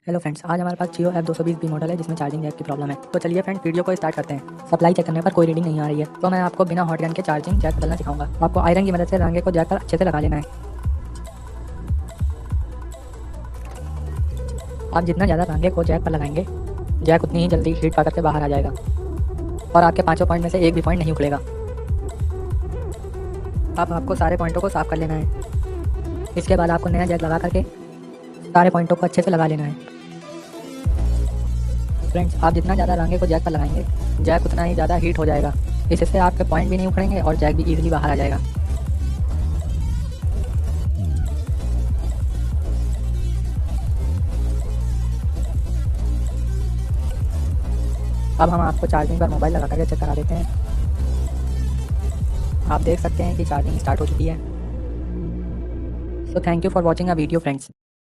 Hello friends, आज हमारे पास जियो F220B model है जिसमें चार्जिंग जैक की प्रॉब्लम है। तो चलिए फ्रेंड्स, वीडियो को स्टार्ट करते हैं। सप्लाई चेक करने पर कोई रीडिंग नहीं आ रही है, तो मैं आपको बिना हॉट गन के चार्जिंग जैक बदलना सिखाऊंगा। आपको आयरन की मदद से रंगे को जैक पर अच्छे से लगा लेना है। आप जितना ज़्यादा रंगे को जैक पर लगाएंगे, जैक उतनी ही जल्दी हीट पाकर के बाहर आ जाएगा और आपके पाँचों पॉइंट में से एक भी पॉइंट नहीं उखड़ेगा। अब आपको सारे पॉइंटों को साफ कर लेना है। इसके बाद आपको नया जैक लगा करके सारे पॉइंटों को अच्छे से लगा लेना है। फ्रेंड्स, आप जितना ज़्यादा रंगे को जैक पर लगाएंगे, जैक उतना ही ज़्यादा हीट हो जाएगा। इससे आपके पॉइंट भी नहीं उखड़ेंगे और जैक भी इजीली बाहर आ जाएगा। अब हम आपको चार्जिंग पर मोबाइल लगा करके चेक करा देते हैं। आप देख सकते हैं कि चार्जिंग स्टार्ट हो चुकी है। So thank you for watching a video friends.